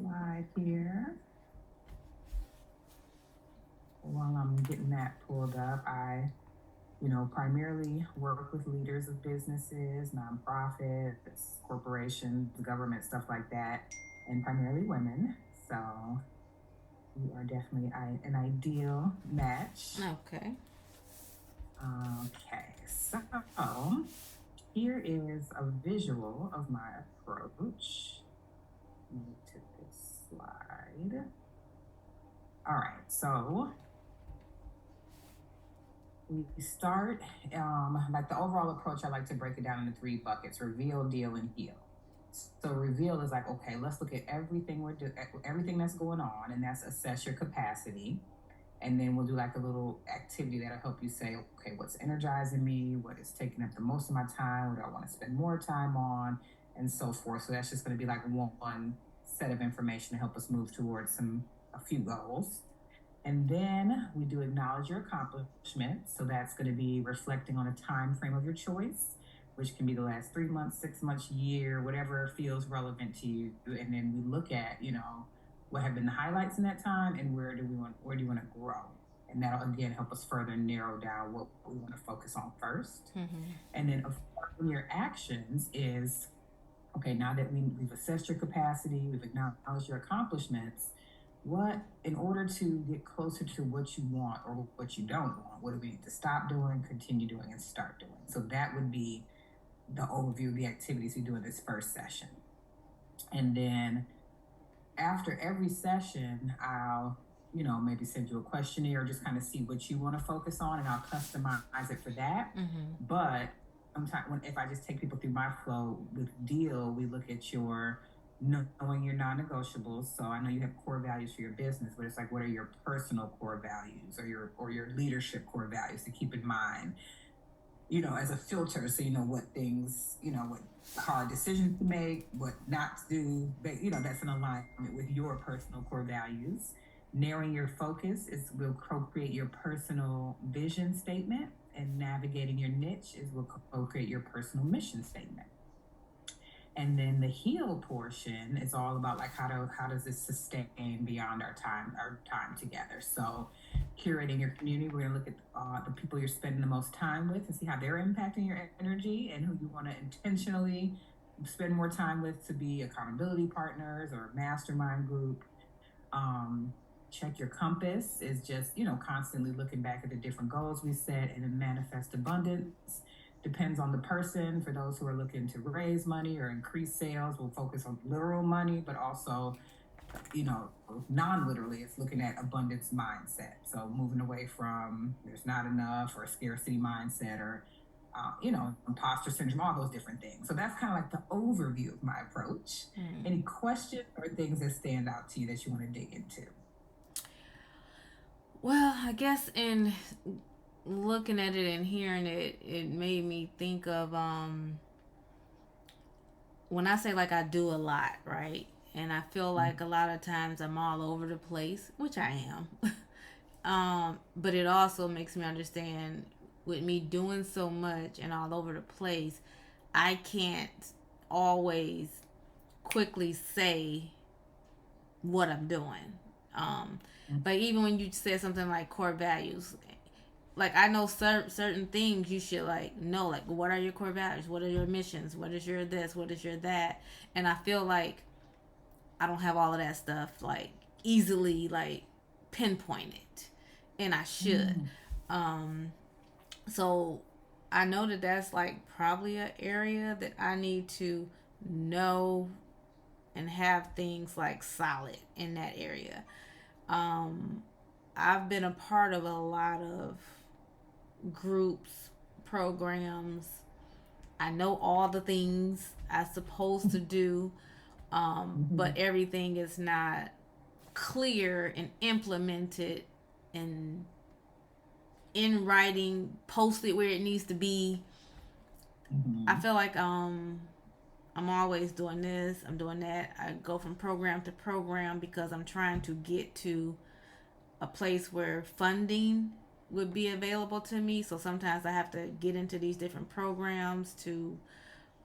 slide here. While I'm getting that pulled up, I primarily work with leaders of businesses, nonprofits, corporations, government, stuff like that, and primarily women. So you are definitely an ideal match. Okay. Okay, so here is a visual of my approach. Let me to this slide. All right, so we start like the overall approach. I like to break it down into three buckets: reveal, deal, and heal. So reveal is like, okay, let's look at everything everything that's going on, and that's assess your capacity. And then we'll do like a little activity that'll help you say, okay, what's energizing me, what is taking up the most of my time, what do I want to spend more time on, and so forth. So that's just going to be like one set of information to help us move towards a few goals. And then we do acknowledge your accomplishments. So that's going to be reflecting on a time frame of your choice, which can be the last 3 months, 6 months, year, whatever feels relevant to you. And then we look at, what have been the highlights in that time and where do you want to grow? And that'll again help us further narrow down what we want to focus on 1st. Mm-hmm. And then your actions is, okay, now that we've assessed your capacity, we've acknowledged your accomplishments, what, in order to get closer to what you want or what you don't want, what do we need to stop doing, continue doing, and start doing? So that would be the overview of the activities we do in this first session. And then after every session, I'll, maybe send you a questionnaire, just kind of see what you want to focus on, and I'll customize it for that. Mm-hmm. But sometimes, if I just take people through my flow with deal, we look at your knowing your non-negotiables. So I know you have core values for your business, but it's like, what are your personal core values or your leadership core values to keep in mind? As a filter, so what things, what hard decisions to make, what not to do, but that's in alignment with your personal core values. Narrowing your focus will co-create your personal vision statement, and navigating your niche will co-create your personal mission statement. And then the heal portion is all about like how does this sustain beyond our time together. So curating your community, we're going to look at the people you're spending the most time with and see how they're impacting your energy, and who you want to intentionally spend more time with to be accountability partners or mastermind group. Check your compass is just constantly looking back at the different goals we set, and then manifest abundance depends on the person. For those who are looking to raise money or increase sales, we'll focus on literal money, but also non-literally, it's looking at abundance mindset. So moving away from there's not enough or scarcity mindset or imposter syndrome, all those different things. So that's kind of like the overview of my approach. Any questions or things that stand out to you that you want to dig into? Well, I guess in looking at it and hearing it, it made me think of when I say like I do a lot, right? And I feel like a lot of times I'm all over the place, which I am. But it also makes me understand, with me doing so much and all over the place, I can't always quickly say what I'm doing. Like even when you said something like core values, like I know certain things you should like know, like what are your core values, what are your missions, what is your this, what is your that, and I feel like I don't have all of that stuff like easily like pinpointed, and I should. Mm-hmm. Um, so I know that that's like probably an area that I need to know and have things like solid in that area. Um, I've been a part of a lot of groups, programs. I know all the things I'm supposed to do, Mm-hmm. but everything is not clear and implemented and in writing, posted where it needs to be. I Mm-hmm. feel like I'm always doing this, I'm doing that. I go from program to program because I'm trying to get to a place where funding would be available to me. So sometimes I have to get into these different programs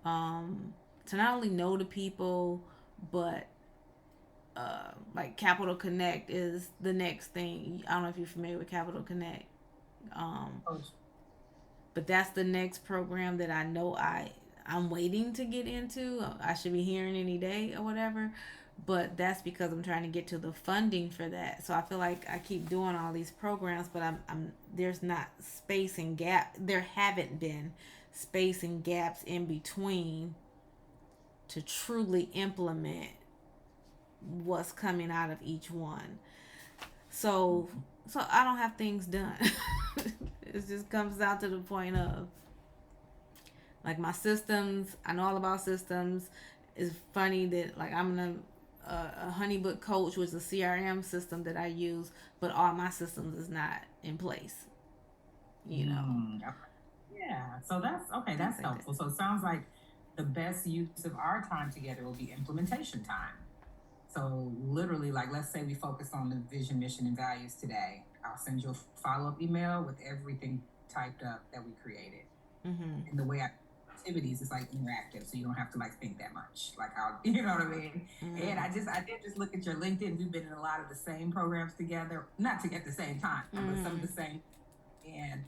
um, to not only know the people, but like Capital Connect is the next thing. I don't know if you're familiar with Capital Connect. Um, Oh, but that's the next program that I know I'm waiting to get into. I should be hearing any day or whatever. But that's because I'm trying to get to the funding for that. So I feel like I keep doing all these programs, but I'm there's not space and gap. There haven't been space and gaps in between to truly implement what's coming out of each one. So so I don't have things done. It just comes down to the point of like my systems. I know all about systems. It's funny that like I'm a HoneyBook coach, which is a CRM system that I use, but all my systems is not in place. You know, okay. Yeah. So that's okay. things That's like that. helpful. So it sounds like the best use of our time together will be implementation time. So literally, like, let's say we focus on the vision, mission, and values today. I'll send you a follow-up email with everything typed up that we created. Mm-hmm. And the way I activities is like interactive, so you don't have to like think that much. Like I'll, you know what I mean? Mm-hmm. And I did just look at your LinkedIn. We've been in a lot of the same programs together, not to at the same time, but some of the same. And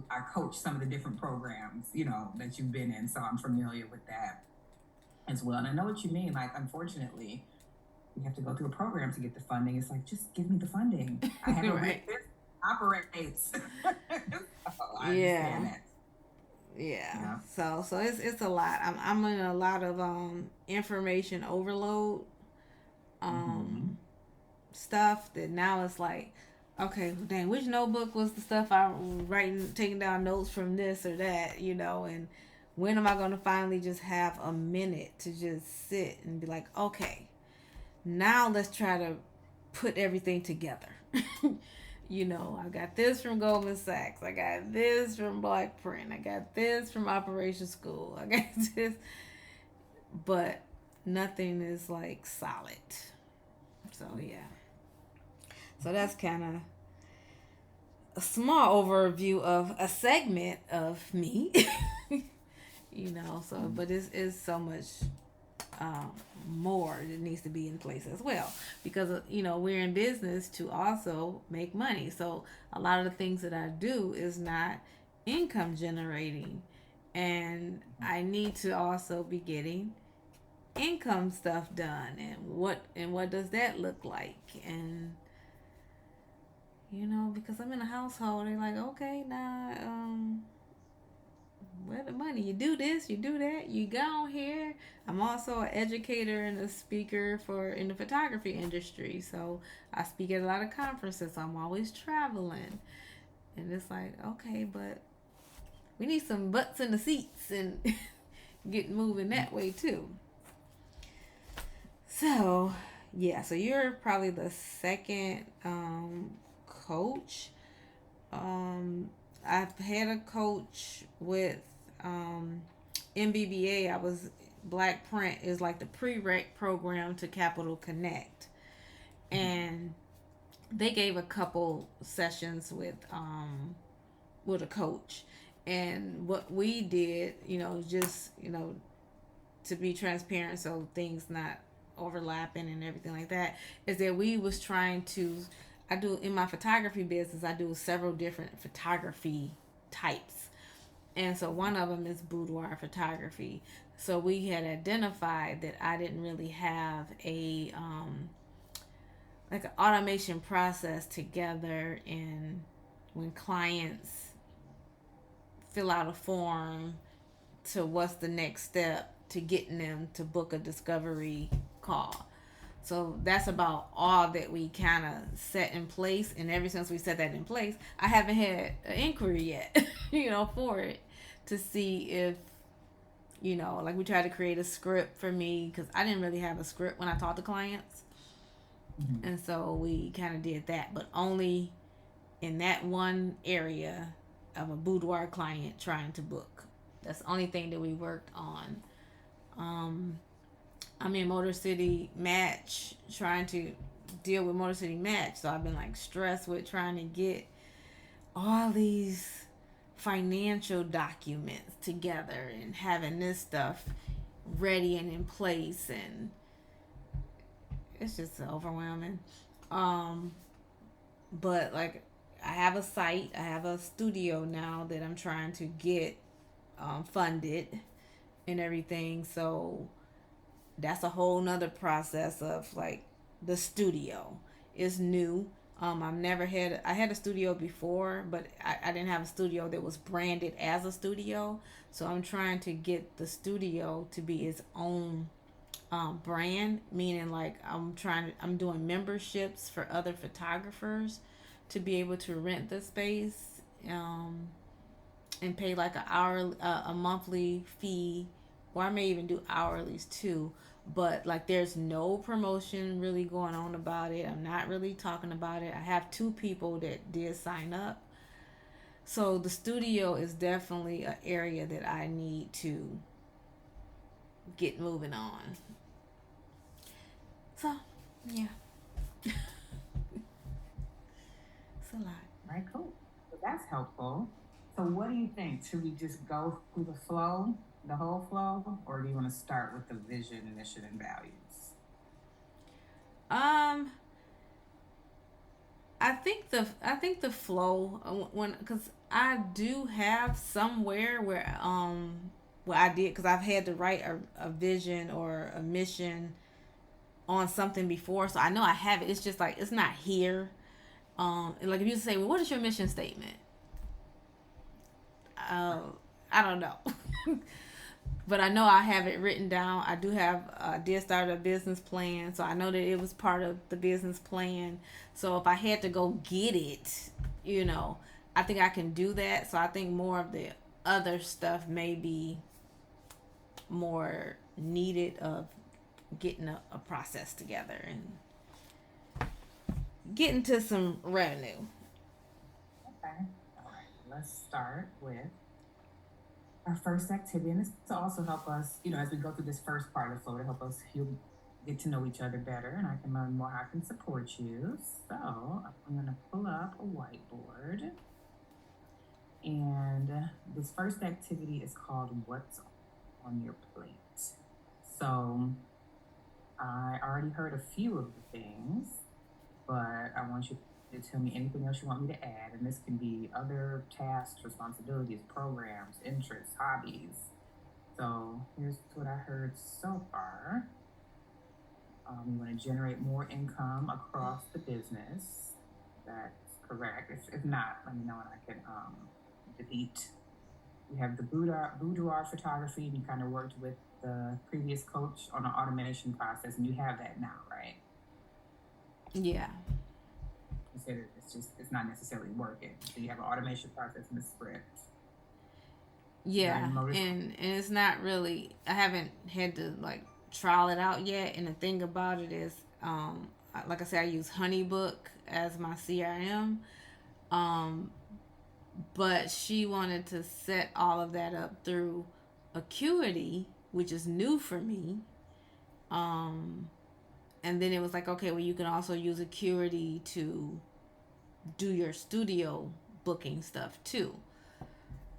I coach some of the different programs, you know, that you've been in, so I'm familiar with that as well. And I know what you mean. Like, unfortunately, we have to go through a program to get the funding. It's like, just give me the funding. I have a Right. this operates. So I Yeah. understand that. Yeah. Yeah. So it's a lot. I'm in a lot of information overload Mm-hmm. stuff that now it's like, okay, dang, which notebook was the stuff I was writing, taking down notes from this or that, you know, and when am I going to finally just have a minute to just sit and be like, okay, now let's try to put everything together. You know, I got this from Goldman Sachs. I got this from Black Print. I got this from Operation School. I got this, but nothing is like solid. So yeah. So that's kind of a small overview of a segment of me. You know, so but it's so much um, more that needs to be in place as well because you know we're in business to also make money. So a lot of the things that I do is not income generating, and I need to also be getting income stuff done. And what does that look like? And you know, because I'm in a household, they're like, okay, now, where the money? You do this, you do that, you go on here. I'm also an educator and a speaker for in the photography industry, so I speak at a lot of conferences. So I'm always traveling, and it's like, okay, but we need some butts in the seats and get moving that way too. So, yeah, so you're probably the second coach. Um, I've had a coach with MBBA. I was Black Print is like the prereq program to Capital Connect, and they gave a couple sessions with a coach, and what we did, you know, just you know, to be transparent, so things not overlapping and everything like that, is that we was trying to I do in my photography business, I do several different photography types. And so one of them is boudoir photography. So we had identified that I didn't really have a like an automation process together in when clients fill out a form to what's the next step to getting them to book a discovery call. So that's about all that we kind of set in place. And ever since we set that in place, I haven't had an inquiry yet, you know, for it to see if, you know, like we tried to create a script for me because I didn't really have a script when I talked to clients. Mm-hmm. And so we kind of did that, but only in that one area of a boudoir client trying to book. That's the only thing that we worked on. I'm in Motor City Match trying to deal with Motor City Match. So I've been like stressed with trying to get all these financial documents together and having this stuff ready and in place, and it's just overwhelming. Um, but like I have a site, I have a studio now that I'm trying to get funded and everything. So that's a whole nother process of like the studio is new. I had a studio before, but I didn't have a studio that was branded as a studio. So I'm trying to get the studio to be its own brand, meaning like I'm doing memberships for other photographers to be able to rent the space, and pay like a monthly fee, or I may even do hourlies too. But like, there's no promotion really going on about it. I'm not really talking about it. I have two people that did sign up, so the studio is definitely an area that I need to get moving on. So yeah, it's a lot. Right, cool. So that's helpful. So what do you think? Should we just go through the flow, the whole flow, or do you want to start with the vision, mission, and values? Um, I think the flow, when, because I do have somewhere where I did, because I've had to write a vision or a mission on something before, so I know I have it. It's just like it's not here. Like if you say, well, what is your mission statement? Uh, I don't know. But I know I have it written down. I do have did start a business plan, so I know that it was part of the business plan. So if I had to go get it, I think I can do that. So I think more of the other stuff may be more needed of getting a process together and getting to some revenue. Okay. All right. Let's start with our first activity, and this to also help us, as we go through this first part of the flow, to help us get to know each other better, and I can learn more how I can support you. So I'm going to pull up a whiteboard, and this first activity is called "What's on Your Plate." So I already heard a few of the things, but I want you to tell me anything else you want me to add. And this can be other tasks, responsibilities, programs, interests, hobbies. So here's what I heard so far. You want to generate more income across the business. That's correct. If not, let me know and I can delete. We have the boudoir photography. You kind of worked with the previous coach on the automation process, and you have that now, right? Yeah. It's not necessarily working. So you have an automation process and a script. Yeah, and it's not really. I haven't had to like trial it out yet. And the thing about it is, like I said, I use HoneyBook as my CRM. Um, but she wanted to set all of that up through Acuity, which is new for me. Um, and then it was like, okay, well, you can also use Acuity to do your studio booking stuff too.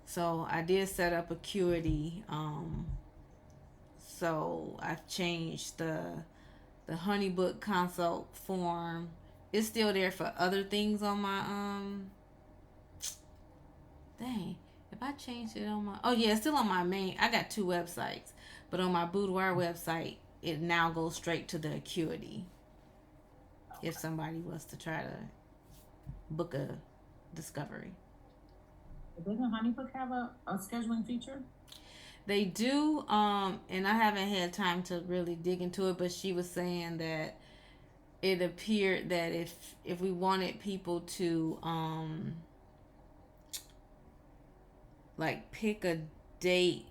So I did set up Acuity. So I've changed the HoneyBook consult form. It's still there for other things on my dang. If I changed it on my, oh yeah, it's still on my main. I got two websites, but on my boudoir website, it now goes straight to the Acuity. Okay. If somebody was to try to book a discovery. Doesn't HoneyBook have a scheduling feature? They do, and I haven't had time to really dig into it, but she was saying that it appeared that if we wanted people to like pick a date,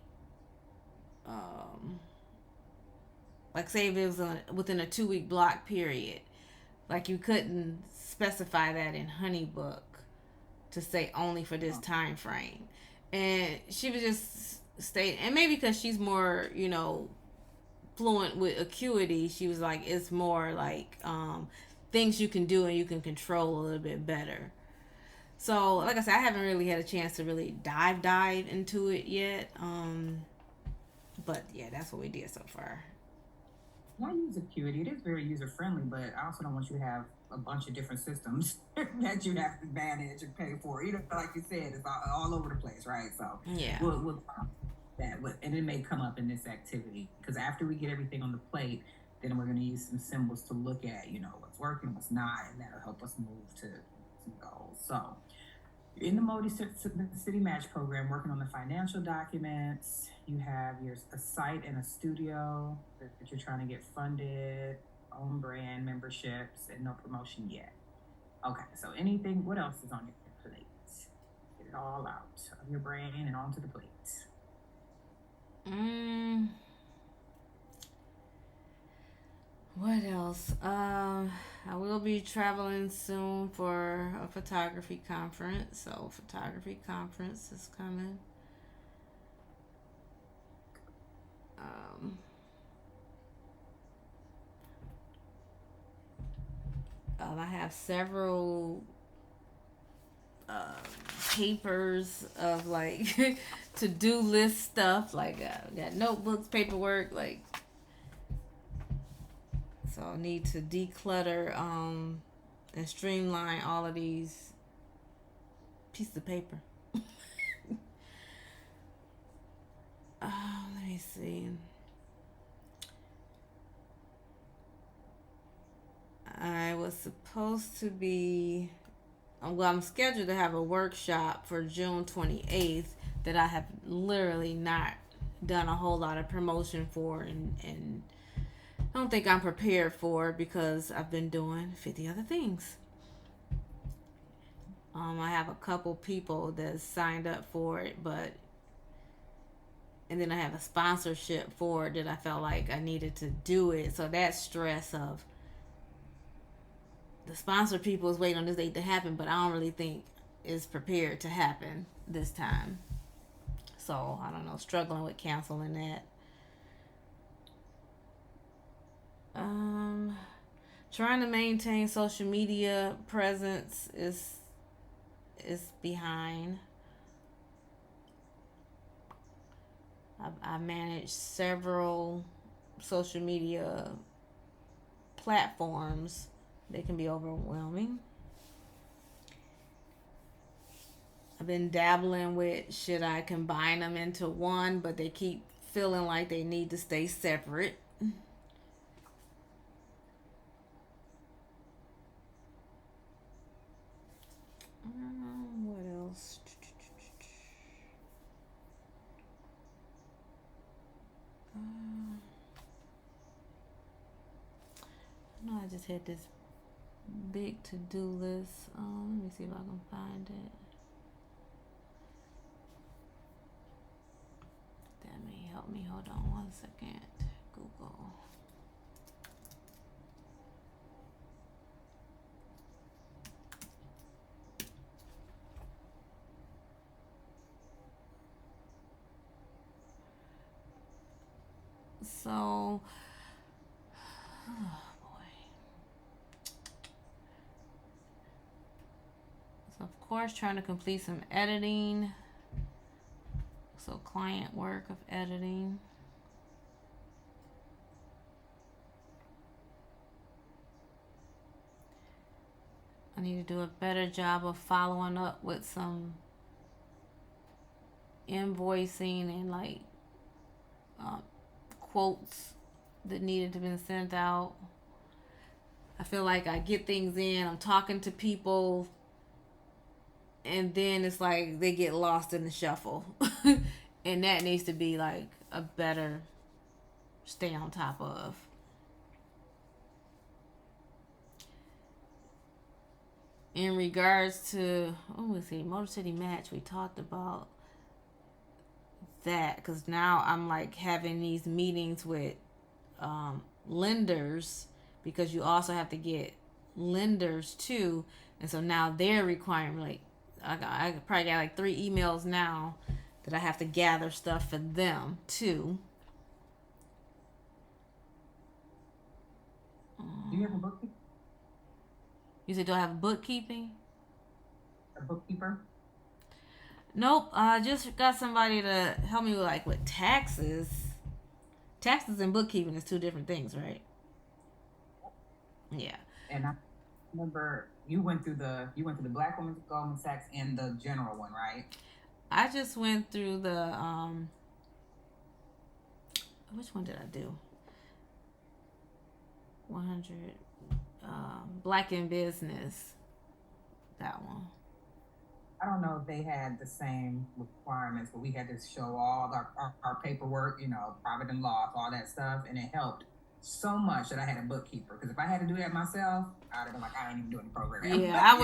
um like say if it was within a 2 week block period, like you couldn't specify that in HoneyBook to say only for this time frame. And she was just stating, and maybe because she's more, fluent with Acuity, she was like, it's more like things you can do and you can control a little bit better. So like I said, I haven't really had a chance to really dive into it yet. But yeah, that's what we did so far. I use Acuity. It is very user friendly, but I also don't want you to have a bunch of different systems that you have to manage and pay for. You know, like you said, it's all over the place, right? So Yeah. we'll that, and it may come up in this activity because after we get everything on the plate, then we're going to use some symbols to look at, you know, what's working, what's not, and that'll help us move to some goals. So in the Modi City Match program, working on the financial documents, you have a site and a studio that you're trying to get funded, own brand memberships, and no promotion yet. Okay, so anything, what else is on your plate? Get it all out of your brain and onto the plate. What else? I will be traveling soon for a photography conference. So, photography conference is coming. Um, I have several papers of like to-do list stuff. Like, got notebooks, paperwork, like. So I need to declutter and streamline all of these pieces of paper. Let me see. I was supposed to be. Well, I'm scheduled to have a workshop for June 28th that I have literally not done a whole lot of promotion for, and I don't think I'm prepared for it because I've been doing 50 other things. I have a couple people that signed up for it, and then I have a sponsorship for it that I felt like I needed to do it. So that stress of the sponsor people is waiting on this date to happen, but I don't really think it's prepared to happen this time. So I don't know, struggling with canceling that. Trying to maintain social media presence is behind. I manage several social media platforms. They can be overwhelming. I've been dabbling with should I combine them into one, but they keep feeling like they need to stay separate. What else? No, I just had this big to-do list. Let me see if I can find it. That may help me. Hold on one second. Google. So, oh boy. So, of course, trying to complete some editing. So, client work of editing. I need to do a better job of following up with some invoicing and like quotes that needed to be sent out. I feel like I get things in, I'm talking to people, and then it's like they get lost in the shuffle. And that needs to be like a better stay on top of. In regards to, let's see, Motor City Match, we talked about that because now I'm like having these meetings with lenders, because you also have to get lenders too, and so now they're requiring like I probably got like 3 emails now that I have to gather stuff for them too. Do you have a bookkeeper? You said, do I have bookkeeping? A bookkeeper? Nope. I just got somebody to help me with like with taxes taxes and bookkeeping is two different things, right? Yeah. And I remember you went through the Black Women's Goldman Sachs and the general one, right? I just went through the which one did I do? 100 Black in Business. That one. I don't know if they had the same requirements, but we had to show all our paperwork, you know, profit and loss, all that stuff, and it helped so much that I had a bookkeeper. Because if I had to do that myself, I'd have been like, I ain't even doing the program. Yeah, I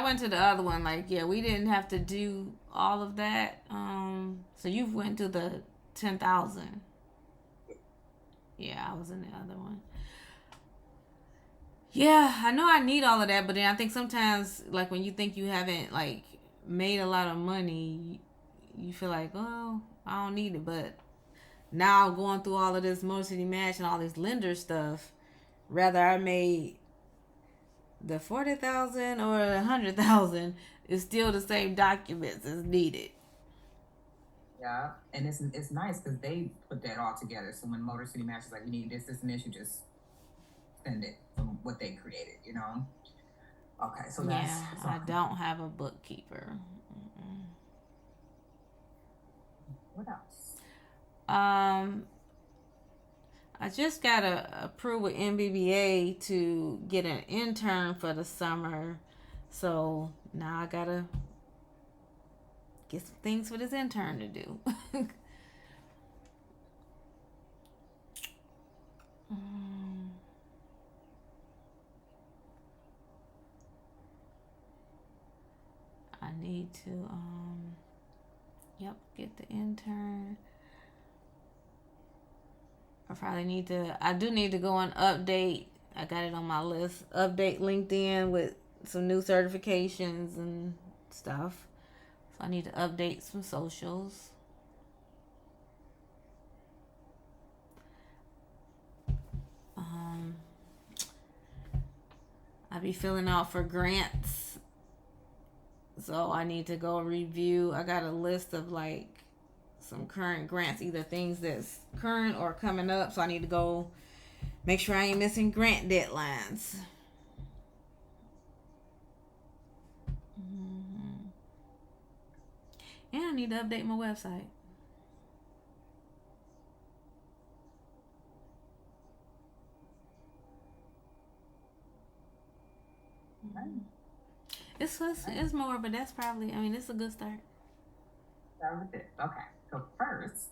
went to the other one. Like, yeah, we didn't have to do all of that. So you went to the 10,000. Yeah, I was in the other one. Yeah, I know I need all of that, but then I think sometimes, like when you think you haven't like made a lot of money, you feel like, oh, I don't need it. But now going through all of this Motor City Match and all this lender stuff, rather I made the 40,000 or 100,000, is still the same documents as needed. Yeah, and it's nice because they put that all together. So when Motor City Match is like, you need this, and this, you just send it from what they created, you know. Okay, so that's Yeah, so I don't have a bookkeeper. what else? Um, I just got approved with MBBA to get an intern for the summer, so now I gotta get some things for this intern to do. I need to get the intern. I do need to go and update. I got it on my list. Update LinkedIn with some new certifications and stuff. So I need to update some socials. I be filling out for grants. So I need to go review. I got a list of like some current grants, either things that's current or coming up. So I need to go make sure I ain't missing grant deadlines. And I need to update my website. It's more, but that's probably, I mean, it's a good start. Start with it. Okay, so first,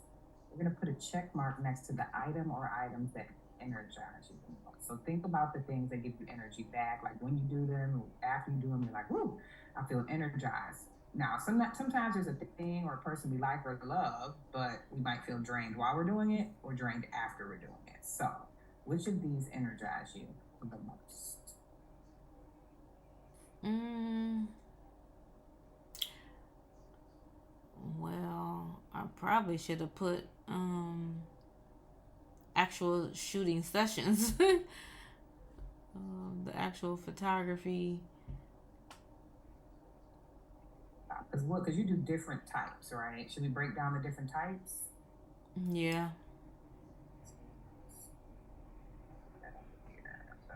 we're going to put a check mark next to the item or items that energize you the most. So think about the things that give you energy back, like when you do them, after you do them, you're like, woo, I feel energized. Now, sometimes there's a thing or a person we like or love, but we might feel drained while we're doing it or drained after we're doing it. So, which of these energize you the most? Well, I probably should have put actual shooting sessions. The actual photography. Because you do different types, right? Should we break down the different types? Yeah. So,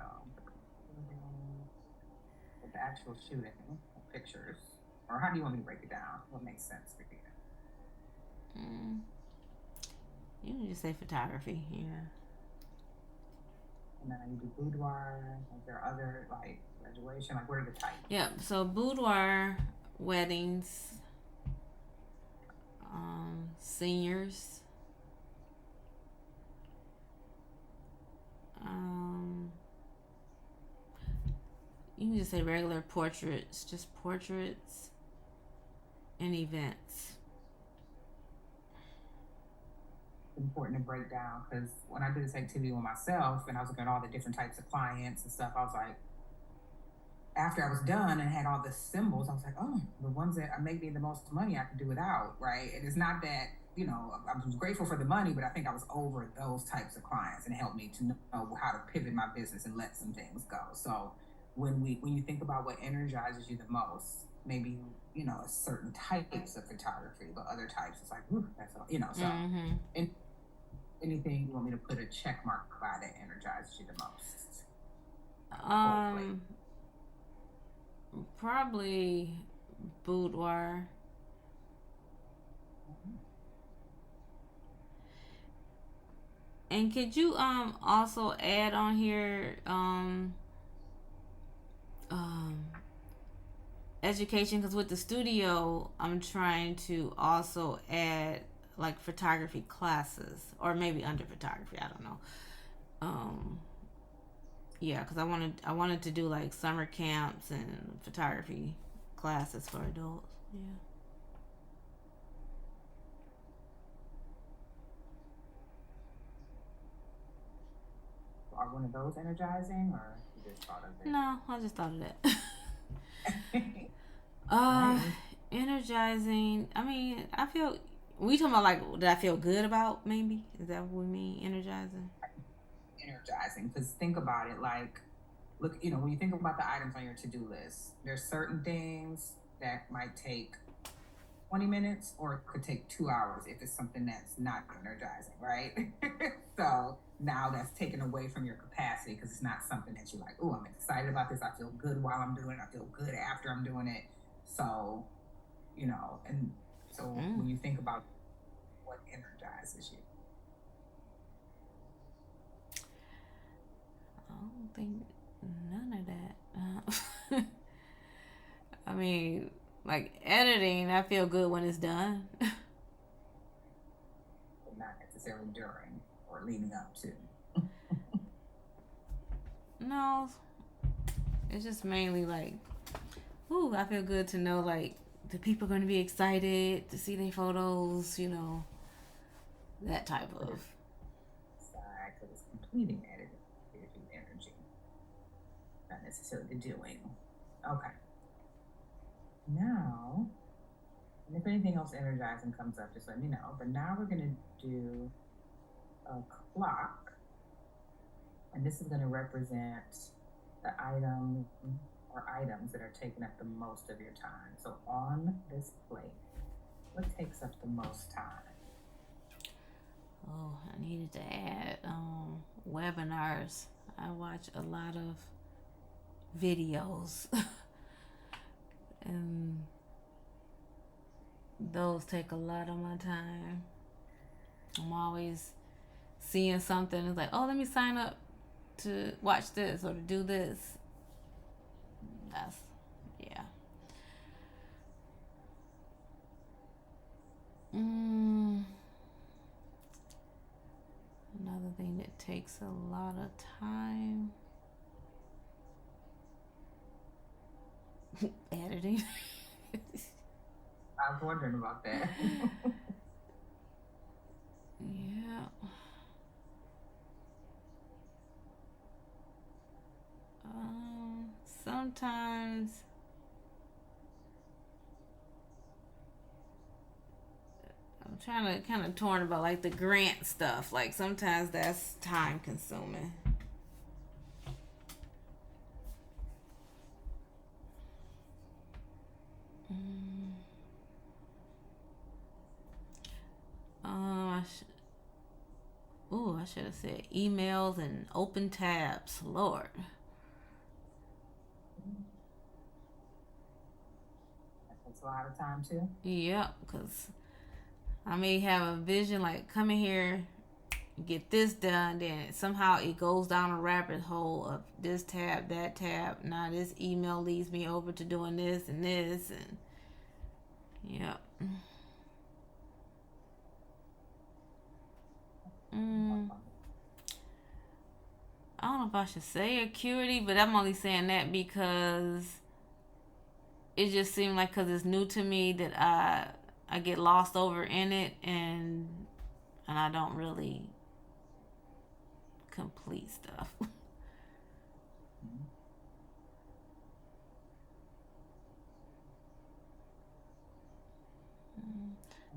with the actual shooting pictures, or how do you want me to break it down? What makes sense for you? You can just say photography. Yeah. And then you do boudoir. Is there other like graduation? Like what are the types? Yeah. So boudoir, weddings, seniors. You can just say regular portraits, just portraits and events. Important to break down because when I did this activity with myself and I was looking at all the different types of clients and stuff, I was like, after I was done and had all the symbols, I was like, oh, the ones that are making the most money I could do without, right? And it's not that, you know, I was grateful for the money, but I think I was over those types of clients and it helped me to know how to pivot my business and let some things go. So when you think about what energizes you the most, maybe, you know, certain types of photography, but other types, it's like, that's all, you know, so. And Anything you want me to put a check mark by that energizes you the most? Um, probably boudoir. And could you also add on here um education, because with the studio I'm trying to also add like photography classes, or maybe under photography, I don't know. um yeah, because I wanted to do like summer camps and photography classes for adults. Yeah. Are one of those energizing, or you just thought of it? No, I just thought of that. uh Right. Energizing, I mean, I feel, we talking about like that I feel good about, maybe, is that what we mean, energizing? Energizing, because think about it, like, look, when you think about the items on your to-do list, there's certain things that might take 20 minutes or it could take 2 hours if it's something that's not energizing, right? So now that's taken away from your capacity because it's not something that you're like, oh, I'm excited about this. I feel good while I'm doing it. I feel good after I'm doing it. So, and so Mm, when you think about what energizes you, I don't think none of that. I mean, like editing, I feel good when it's done. but not necessarily during or leading up to. No, it's just mainly like, ooh, I feel good to know like the people are going to be excited to see their photos, that type Put of. it aside because it's completing editing gives you energy, not necessarily the doing. Okay. Now, and if anything else energizing comes up, just let me know. But now we're going to do a clock, and this is going to represent the item or items that are taking up the most of your time. So on this plate, what takes up the most time? Oh, I needed to add webinars. I watch a lot of videos, and those take a lot of my time. I'm always seeing something. It's like, oh, let me sign up to watch this or to do this. That's, yeah. Mm, Another thing that takes a lot of time, editing. I was wondering about that. Yeah. Sometimes I'm trying to kind of torn about like the grant stuff. Like sometimes that's time consuming. Mm. Um, I I should have said emails and open tabs. Lord. That takes a lot of time too. Yep, because I may have a vision like come in here, get this done, then somehow it goes down a rabbit hole of this tab, that tab. Now this email leads me over to doing this and this, and yep. Mm, I don't know if I should say acuity, but I'm only saying that because it just seemed like because it's new to me that I get lost over in it, and I don't really complete stuff.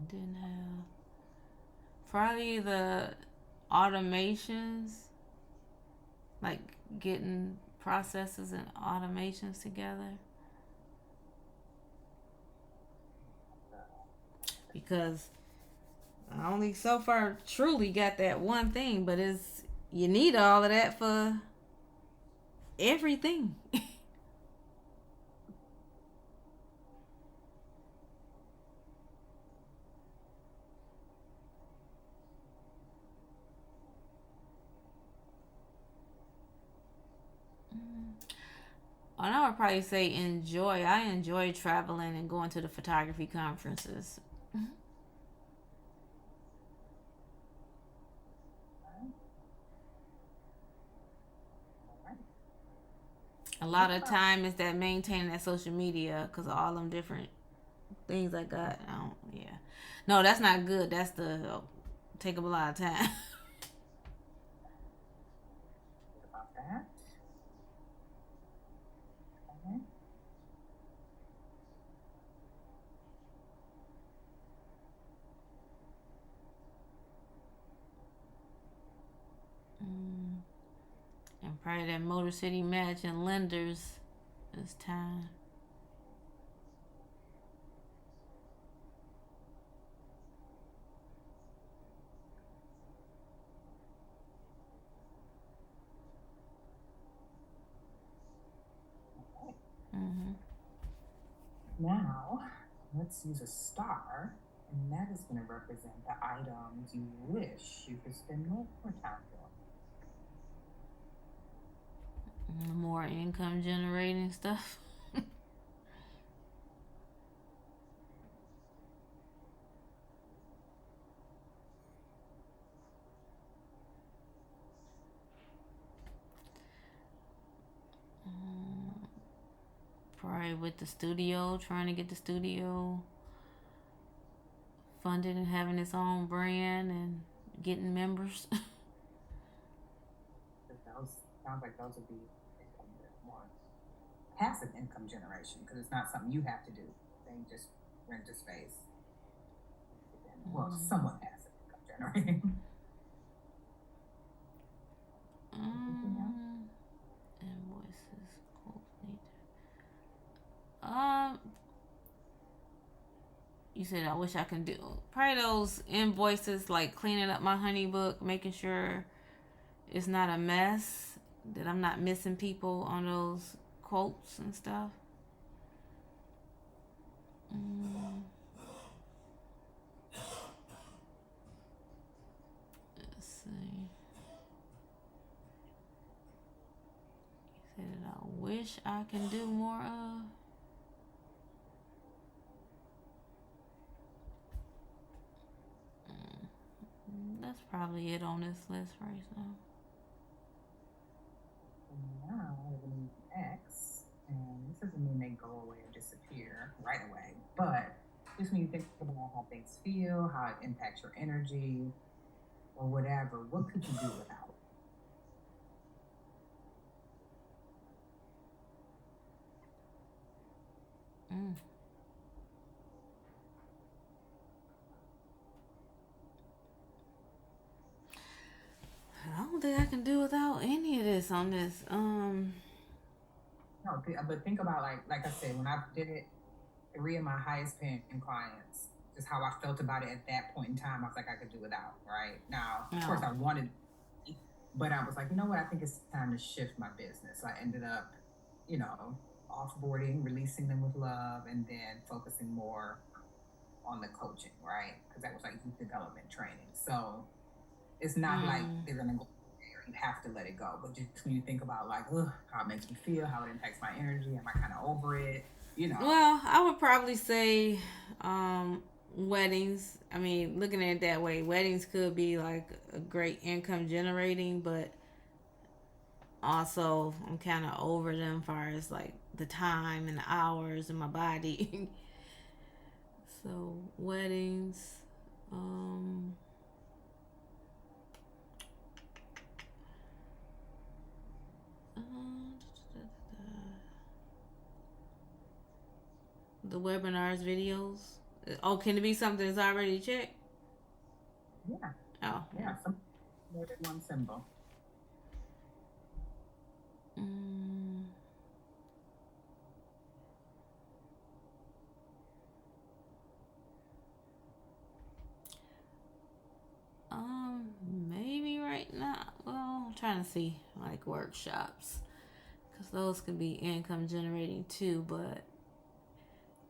Didn't have probably the automations, like getting processes and automations together, because I only so far truly got that one thing, but it's you need all of that for everything. And I would probably say enjoy. I enjoy traveling and going to the photography conferences. All right. A What lot of about time is that maintaining that social media because of all them different things I got. I don't, yeah. No, that's not good. That's the take up a lot of time. what about that? Okay. Mm. And probably that Motor City match and lenders is time. Okay. Mm-hmm. Now, let's use a star, and that is going to represent the items you wish you could spend more time doing. More income generating stuff. Probably with the studio, trying to get the studio funded and having its own brand and getting members. Because those sounds like those would be income more passive income generation because it's not something you have to do. They just rent a space. Well, somewhat passive income generating. Anything else? um, Invoices. Um, you said I wish I can do probably those invoices like cleaning up my HoneyBook, making sure it's not a mess, that I'm not missing people on those quotes and stuff. Mm, let's see. You said I wish I can do more of. That's probably it on this list right now. And now we're going to use X, and this doesn't mean they go away or disappear right away, but just when you think about how things feel, how it impacts your energy, or whatever, what could you do without? Mm. I don't think I can do without any of this on this. No, but think about like I said, when I did it, 3 of my highest paying clients, just how I felt about it at that point in time, I was like, I could do without. Right now, of course, Oh. I wanted, but I was like, you know what? I think it's time to shift my business. So I ended up, you know, offboarding, releasing them with love, and then focusing more on the coaching, right? Because that was like youth development training. So it's not like Mm. they're gonna go there. You have to let it go. But just when you think about like, ugh, how it makes me feel, how it impacts my energy, am I kind of over it? You know. Well, I would probably say weddings. I mean, looking at it that way, weddings could be like a great income generating, but also I'm kind of over them as far as like the time and the hours and my body. So weddings, um, uh, the webinars, videos. Oh, can it be something that's already checked? Yeah, Oh, yeah. Some more than one symbol. mm, trying to see like workshops, because those can be income generating too. But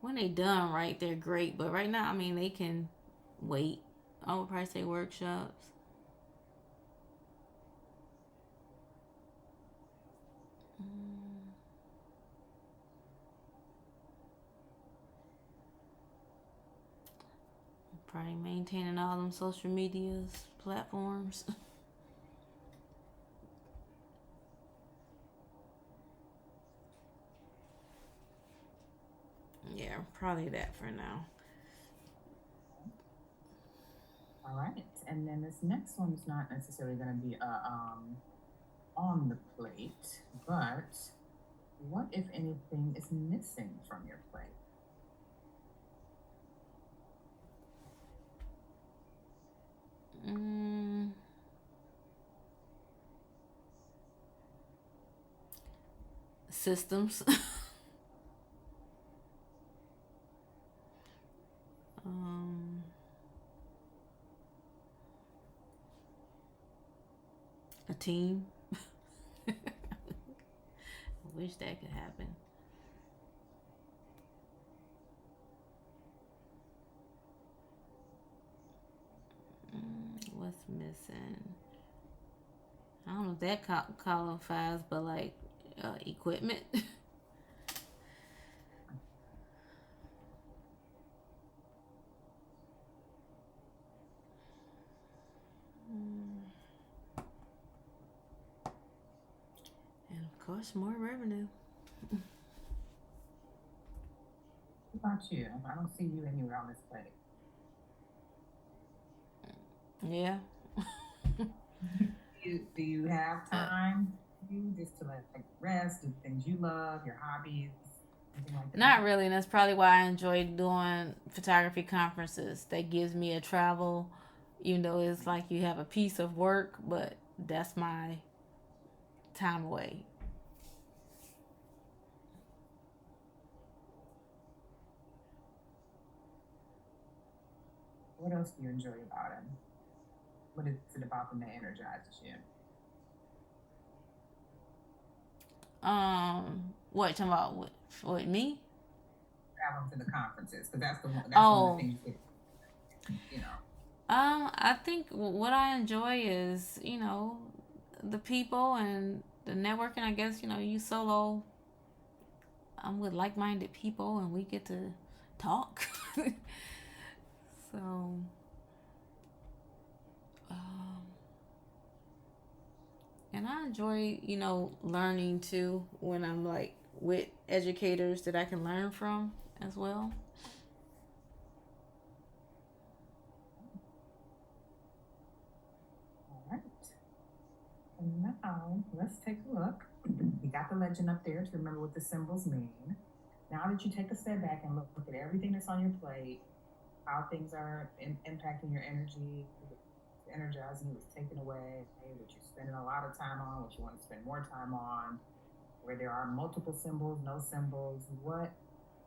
when they done right, they're great. But right now, I mean, they can wait. I would probably say workshops. Probably maintaining all them social medias platforms. Yeah, probably that for now. All right. And then this next one is not necessarily going to be on the plate, but what, if anything, is missing from your plate? Systems. um, a team. I wish that could happen. What's missing? I don't know if that qualifies, but like equipment. And of course, more revenue. What about you? I don't see you anywhere on this plate. Yeah. Do you have time just to like rest, do things you love, your hobbies, anything like that? Not really, and that's probably why I enjoy doing photography conferences. That gives me a travel, even though it's like you have a piece of work, but that's my time away. What else do you enjoy about it? What is it about them that energizes you? What you talking about? With me? Traveling to the conferences, because that's one of the things that, you know. I think what I enjoy is, the people and the networking. I guess, you solo. I'm with like-minded people, and we get to talk. So, and I enjoy, learning too when I'm like with educators that I can learn from as well. All right. And now let's take a look. We got the legend up there to remember what the symbols mean. Now that you take a step back and look at everything that's on your plate, how things are impacting your energy, energizing you, what's taken away, what you're spending a lot of time on, what you want to spend more time on, where there are multiple symbols, no symbols, what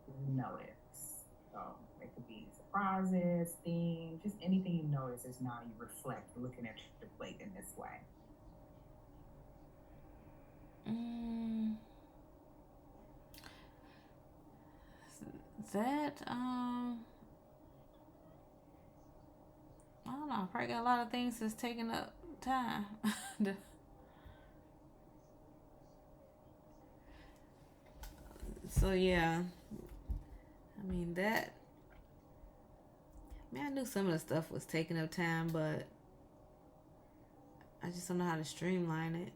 do you notice? So it could be surprises, themes, just anything you notice as now you reflect looking at your plate in this way. That I don't know. I probably got a lot of things that's taking up time. So yeah, I mean that. I knew some of the stuff was taking up time, but I just don't know how to streamline it.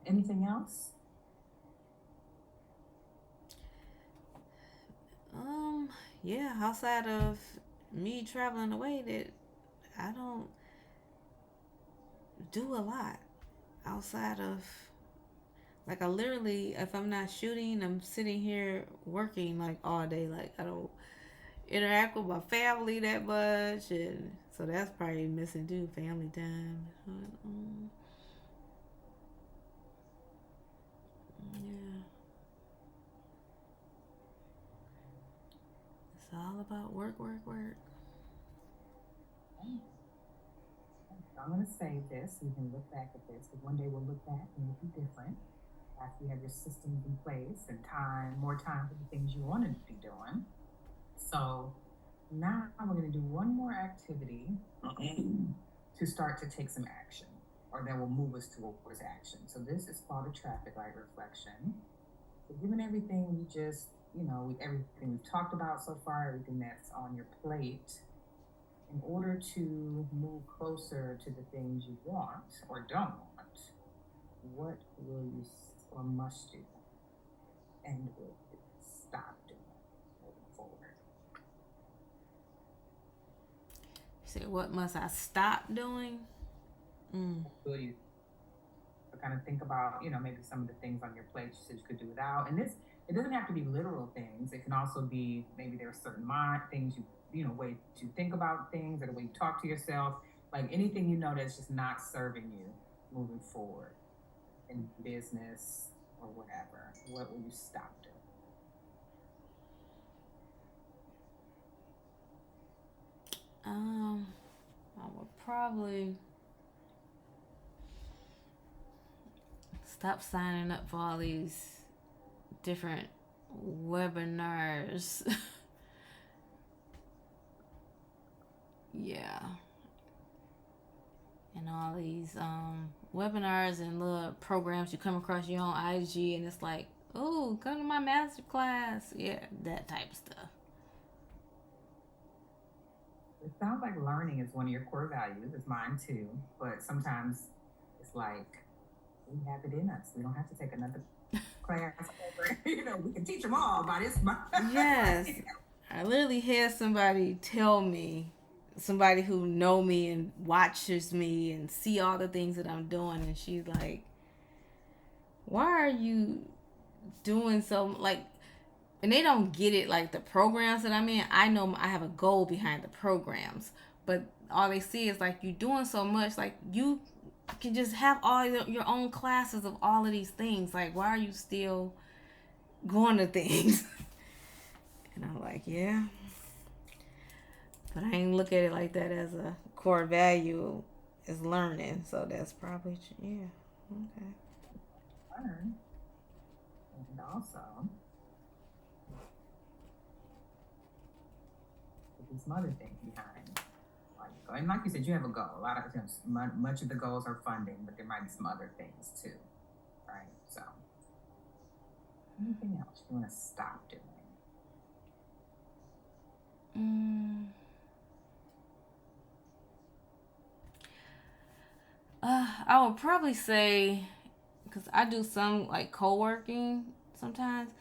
Anything else? Yeah, outside of me traveling away, that I don't do a lot outside of, like, I literally, if I'm not shooting, I'm sitting here working like all day. Like, I don't interact with my family that much, and so that's probably missing too, family time. Yeah. It's all about work, work, work. Okay. I'm going to save this so you can look back at this, because one day we'll look back and it'll be different after you have your systems in place and more time for the things you want to be doing. So now we're going to do one more activity to start to take some action, or that will move us towards action. So this is called a traffic light reflection. So given everything we just, everything we've talked about so far, everything that's on your plate, in order to move closer to the things you want or don't want, what will you or must do, and will you stop doing moving forward? You say, what must I stop doing? Will you kind of think about, maybe some of the things on your plate you said you could do without? And it doesn't have to be literal things. It can also be, maybe there are certain things way to think about things, or the way you talk to yourself, like anything that's just not serving you moving forward in business or whatever. What will you stop doing? I would probably stop signing up for all these different webinars. Yeah. And all these webinars and little programs you come across your own IG, and it's like, oh, come to my master class. Yeah, that type of stuff. It sounds like learning is one of your core values. It's mine too. But sometimes it's like, we have it in us. We don't have to take another class over. We can teach them all by this month. Yes. I literally had somebody tell me, somebody who know me and watches me and see all the things that I'm doing, and she's like, why are you doing so, like, and they don't get it, like the programs that I'm in. I know I have a goal behind the programs, but all they see is like, you doing so much, like you can just have all your own classes of all of these things. Like, why are you still going to things? And I'm like, yeah. But I ain't look at it like that as a core value, is learning. So that's probably, yeah. Okay. Learn. And also, there's some other things behind. And like you said, you have a goal. A lot of times, much of the goals are funding, but there might be some other things too, right? So, anything else you want to stop doing? I would probably say, because I do some like co-working sometimes,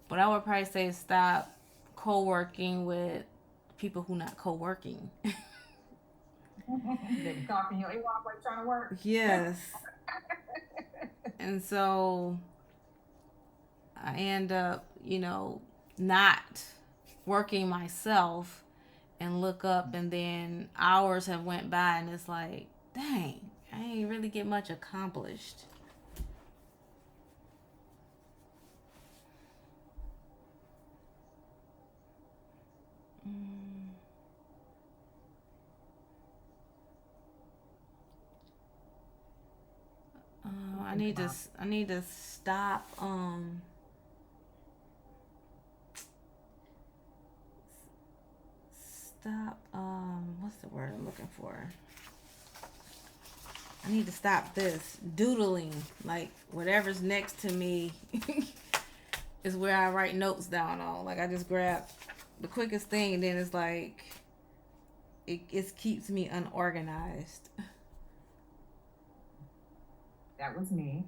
but I would probably say stop co-working with people who not co-working. They be talking your ear off like trying to work. Yes. And so I end up, not working myself, and look up, and then hours have went by, and it's like, dang, I ain't really get much accomplished. I need to stop what's the word I'm looking for? I need to stop this doodling. Like, whatever's next to me is where I write notes down on. Like, I just grab the quickest thing, and then it's like it keeps me unorganized. That was me.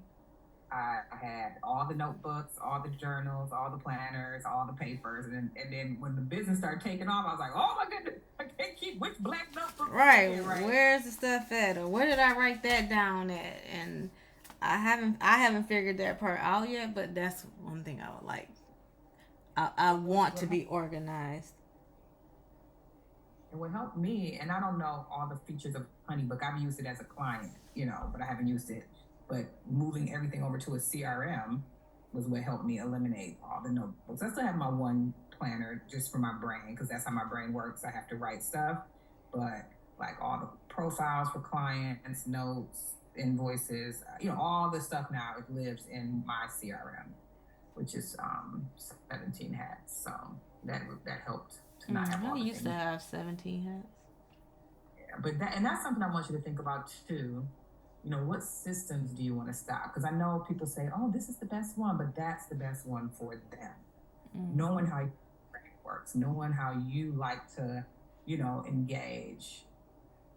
I had all the notebooks, all the journals, all the planners, all the papers, and then when the business started taking off, I was like, oh my goodness, I can't keep which black notebook. Right. Where's the stuff at, or where did I write that down at? And I haven't figured that part out yet, but that's one thing I would like. I want to be organized. It will help me, and I don't know all the features of HoneyBook. I've used it as a client, but I haven't used it. But moving everything over to a CRM, was what helped me eliminate all the notebooks. I still have my one planner just for my brain, because that's how my brain works. I have to write stuff, but like all the profiles for clients, notes, invoices, all this stuff now, it lives in my CRM, which is 17 hats. So that helped to not have all I the used to things. have 17 hats. Yeah, but that's something I want you to think about too. What systems do you want to stop? Because I know people say, oh, this is the best one, but that's the best one for them. Knowing how your brain works, knowing how you like to, engage.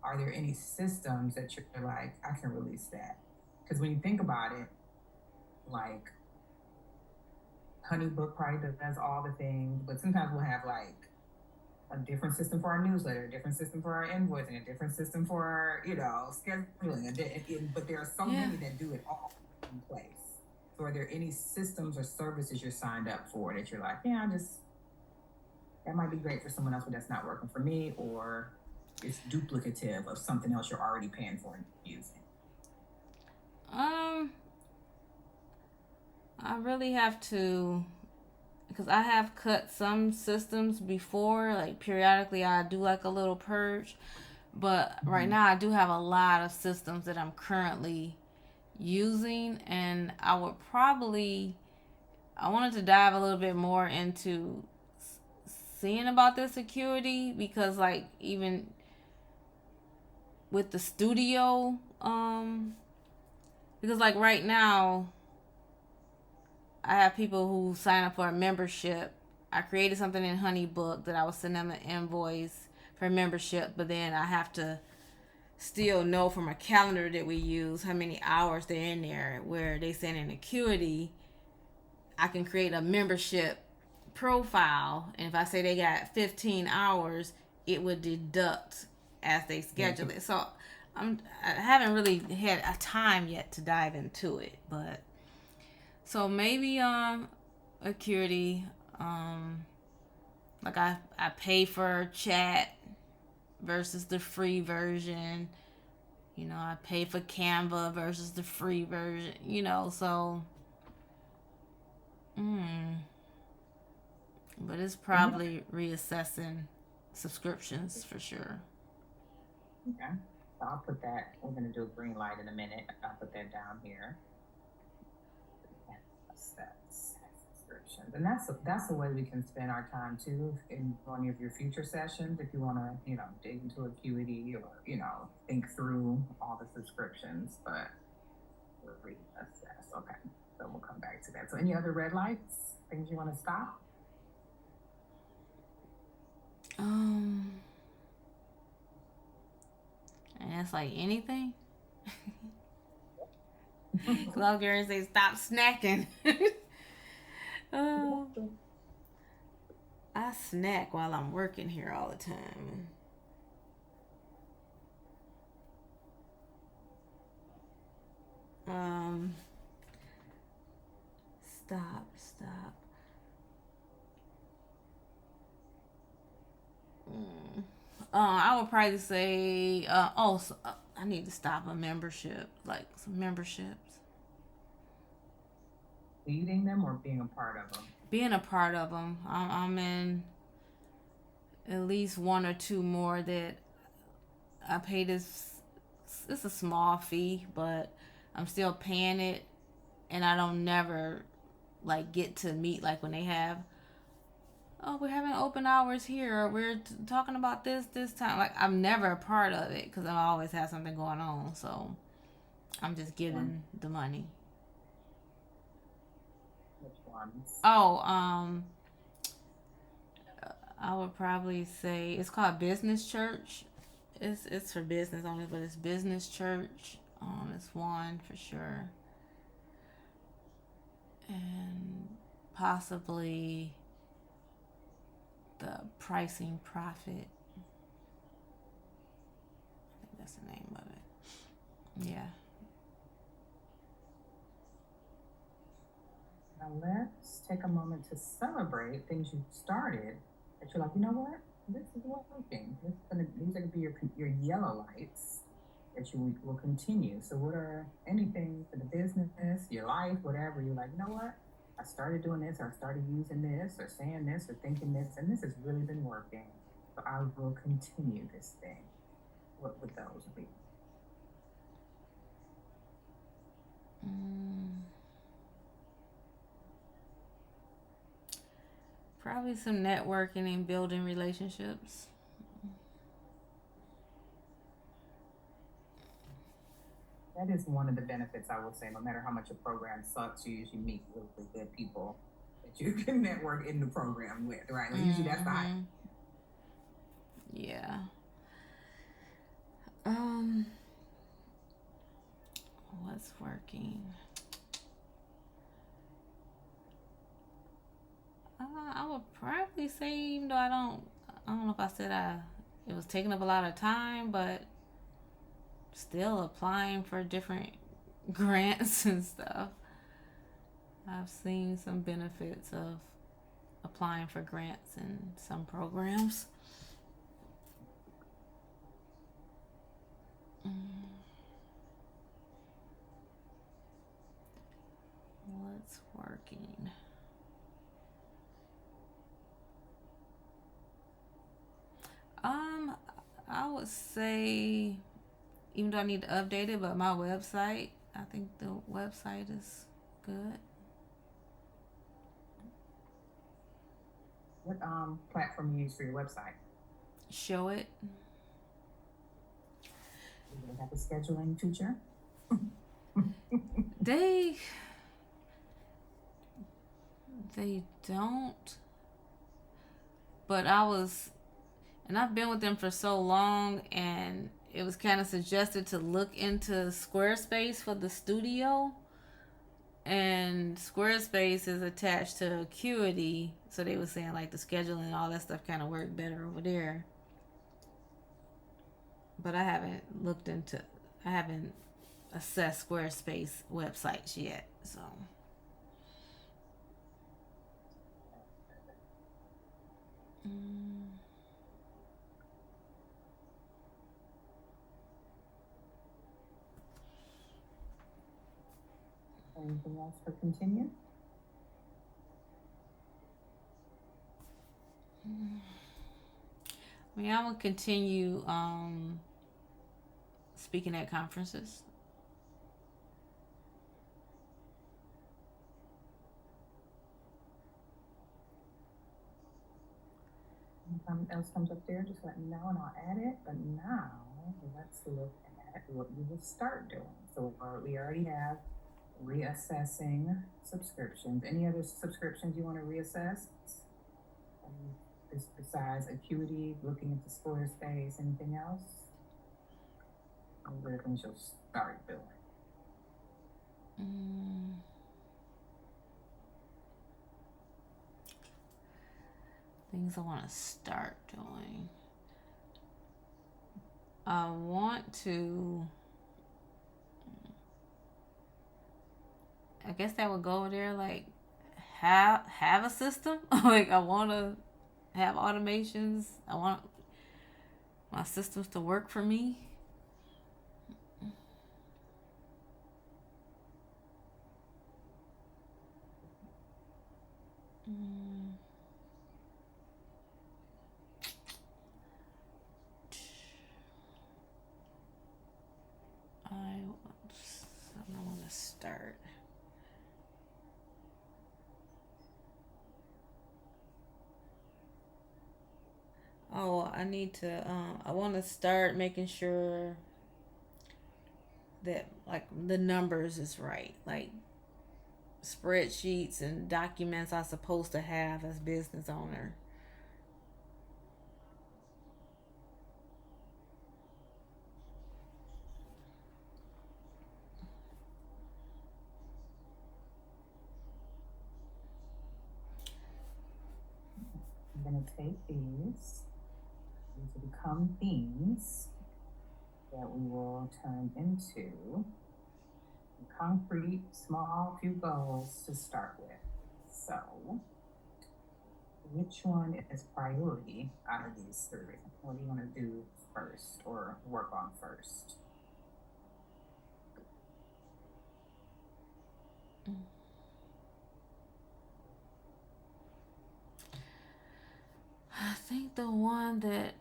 Are there any systems that you're like, I can release that? Because when you think about it, like HoneyBook probably does all the things, but sometimes we'll have like a different system for our newsletter, a different system for our invoicing, a different system for our, scheduling. But there are so many that do it all in place. So are there any systems or services you're signed up for that you're like, yeah, that might be great for someone else, but that's not working for me, or it's duplicative of something else you're already paying for and using? I really have to, because I have cut some systems before, like periodically I do like a little purge, but right now I do have a lot of systems that I'm currently using, and I wanted to dive a little bit more into seeing about the security, because like even with the studio, because like right now I have people who sign up for a membership. I created something in HoneyBook that I will send them an invoice for membership, but then I have to still know from a calendar that we use how many hours they're in there. Where they send in Acuity, I can create a membership profile, and if I say they got 15 hours, it would deduct as they schedule it. So I haven't really had a time yet to dive into it, but so maybe Acuity, like I pay for chat versus the free version. I pay for Canva versus the free version. So but it's probably reassessing subscriptions for sure. Okay. So I'll put that. We're going to do a green light in a minute. I'll put that down here. Subscriptions, and that's a way we can spend our time too in one of your future sessions. If you want to, dig into Acuity, or think through all the subscriptions. But we'll reassess. Okay, so we'll come back to that. So, any other red lights? Things you want to stop? And it's like anything. Cause I was going to say stop snacking. I snack while I'm working here all the time. Stop. I would probably say, I need to stop a membership, like some memberships. Leading them or being a part of them? Being a part of them. I'm in at least one or two more that I pay this. It's a small fee, but I'm still paying it, and I don't never like get to meet like when they have. Oh, we're having open hours here. We're talking about this time. Like I'm never a part of it because I always have something going on. So I'm just giving the money. Which ones? Oh, I would probably say it's called Business Church. It's for business only, but it's Business Church. It's one for sure, and possibly the Pricing Profit. I think that's the name of it. Yeah. Now let's take a moment to celebrate things you started that you're like, you know what? This is working. These are going to be your yellow lights that you will continue. So what are anything for the business, your life, whatever, you're like, you know what? I started doing this, or I started using this, or saying this, or thinking this, and this has really been working. So I will continue this thing. What would those be? Probably some networking and building relationships. That is one of the benefits, I would say. No matter how much a program sucks, you usually meet really good people that you can network in the program with, right? Like usually that's the high. Yeah. What's working? I would probably say, even though I don't know if I said it was taking up a lot of time, but still applying for different grants and stuff. I've seen some benefits of applying for grants in some programs. What's working? I would say, even though I need to update it, but my website, I think the website is good. What platform you use for your website? Show it. Do they have a scheduling feature? They don't. But I've been with them for so long, and it was kind of suggested to look into Squarespace for the studio. And Squarespace is attached to Acuity, so they were saying like the scheduling and all that stuff kind of worked better over there. But I haven't assessed Squarespace websites yet, so. Anything else for continue? I mean, I will continue speaking at conferences. Something else comes up there, just let me know and I'll add it. But now let's look at what we will start doing. So we already have reassessing subscriptions. Any other subscriptions you want to reassess? Besides Acuity, looking into Squarespace, anything else? What are things you'll start doing? Things I want to start doing. I want to. I guess that would go over there, like have a system. Like I want to have automations. I want my systems to work for me. I want to start. Oh, I need to. I want to start making sure that like the numbers is right. Like spreadsheets and documents I'm supposed to have as business owner. I'm going to take these will become themes that we will turn into concrete, small, few goals to start with. So, which one is priority out of these three? What do you want to do first or work on first? think the one that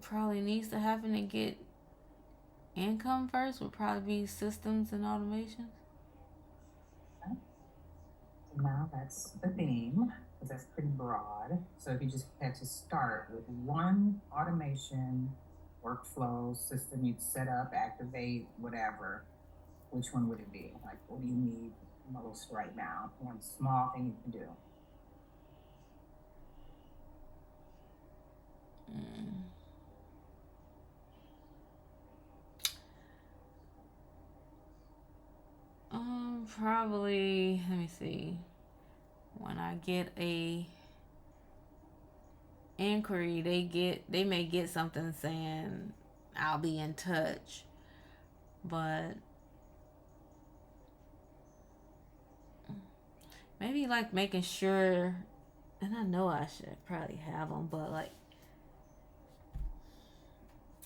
probably needs to happen to get income first would probably be systems and automations. Okay. Now that's the theme, because that's pretty broad. So if you just had to start with one automation workflow system you'd set up, activate, whatever, which one would it be? Like, what do you need most right now? One small thing you can do. Probably, let me see. When I get a inquiry, they may get something saying I'll be in touch, but maybe like making sure, and I know I should probably have them, but like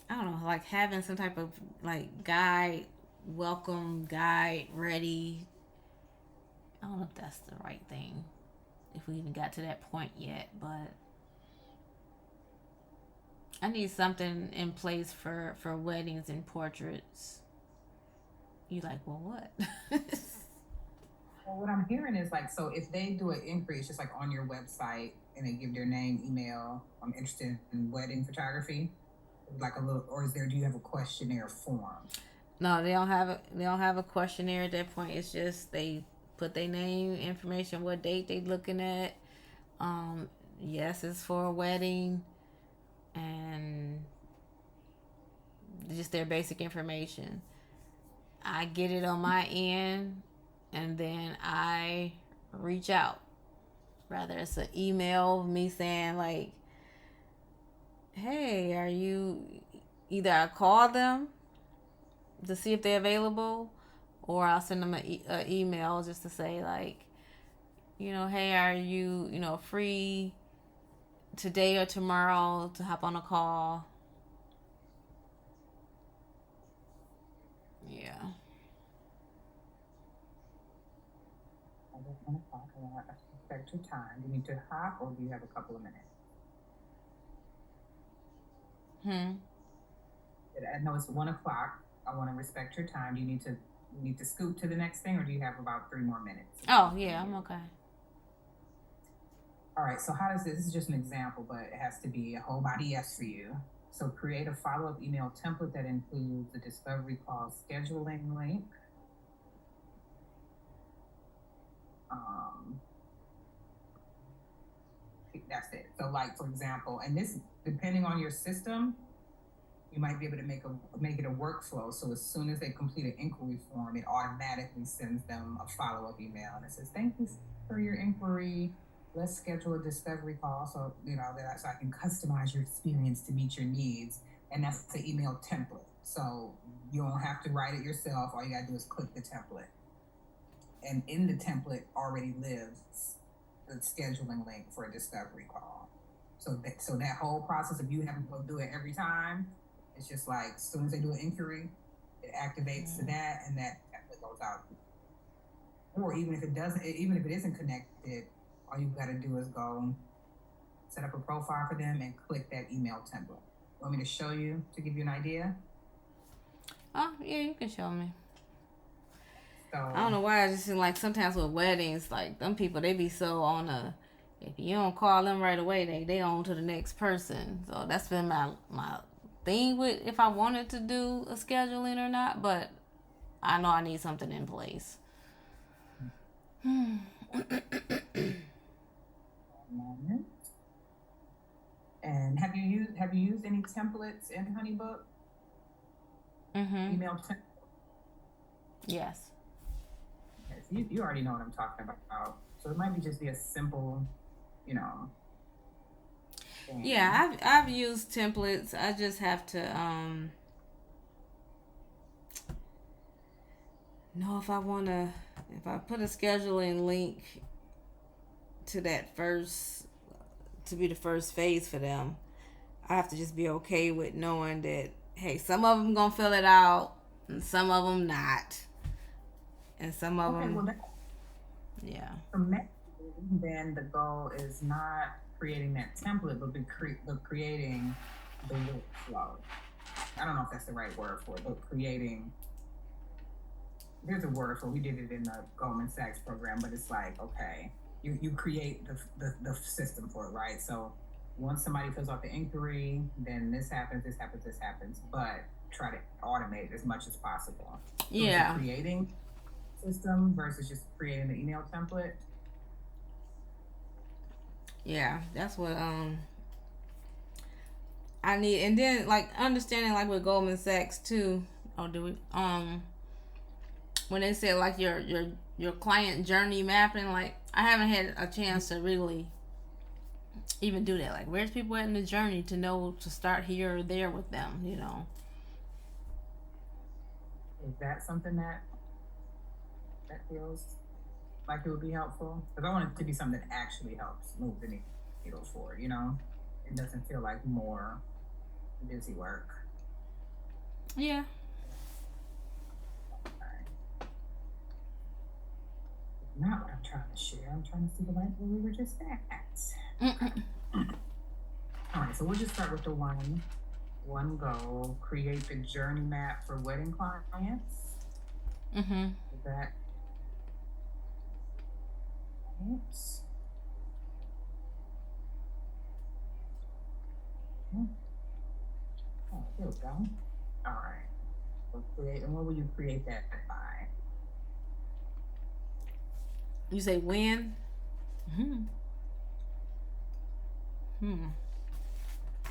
I don't know, like having some type of like guide, welcome guide ready. I don't know if that's the right thing, if we even got to that point yet, but I need something in place for weddings and portraits. You like, well, what? Well, what I'm hearing is like, so if they do an inquiry, it's just like on your website and they give their name, email, I'm interested in wedding photography, like a little, or do you have a questionnaire form? No, they don't have a questionnaire at that point. It's just they put their name, information, what date they looking at. Yes, it's for a wedding, and just their basic information. I get it on my end, and then I reach out. Rather, it's an email of me saying like, "Hey, are you?" Either I call them to see if they're available, or I'll send them an email just to say like, hey, are you free today or tomorrow to hop on a call? Yeah. I just want to talk about respect your time. Do you need to hop or do you have a couple of minutes? I know it's 1:00. I want to respect your time. Do you need to scoot to the next thing, or do you have about 3 more minutes? Oh yeah, I'm okay. All right. So how does this is just an example, but it has to be a whole body yes for you. So create a follow-up email template that includes a discovery call scheduling link. That's it. So like, for example, and this, depending on your system, you might be able to make it a workflow. So as soon as they complete an inquiry form, it automatically sends them a follow-up email and it says, "Thank you for your inquiry. Let's schedule a discovery call." So so I can customize your experience to meet your needs. And that's the email template. So you don't have to write it yourself. All you gotta do is click the template. And in the template already lives the scheduling link for a discovery call. So that whole process of you having to go do it every time, it's just like as soon as they do an inquiry, it activates to that, and that template goes out. Or even if it isn't connected, all you've got to do is go set up a profile for them and click that email template. Want me to show you to give you an idea? Oh yeah, you can show me. So I don't know why I just seem like sometimes with weddings, like them people, they be so on a. If you don't call them right away, they on to the next person. So that's been my thing with if I wanted to do a scheduling or not, but I know I need something in place. moment. And have you used any templates in HoneyBook? Email templates? Yes. Yes, you already know what I'm talking about. So it might just be a simple, thing. Yeah, I've used templates. I just have to know if I put a scheduling link to that to be the first phase for them, I have to just be okay with knowing that, hey, some of them gonna fill it out and some of them not, and some of them. Well, yeah. For me, then the goal is not creating that template, but creating the workflow. I don't know if that's the right word for it, but creating. There's a word for it. We did it in the Goldman Sachs program, but it's like, okay, you create the system for it, right? So once somebody fills out the inquiry, then this happens, but try to automate it as much as possible. So Yeah. Creating system versus just creating the email template. Yeah, that's what I need. And then like understanding like with Goldman Sachs too. Or do we when they say like your client journey mapping, like I haven't had a chance to really even do that. Like where's people at in the journey to know to start here or there with them, you know? Is that something that feels like it would be helpful? Because I want it to be something that actually helps move the needle forward, you know? It doesn't feel like more busy work. Yeah. Not what I'm trying to share. I'm trying to see the right where we were just at. All right, so we'll just start with the one goal: create the journey map for wedding clients. Is that oops? Oh, there we go. All right. So create, and what will you create that by? You say when?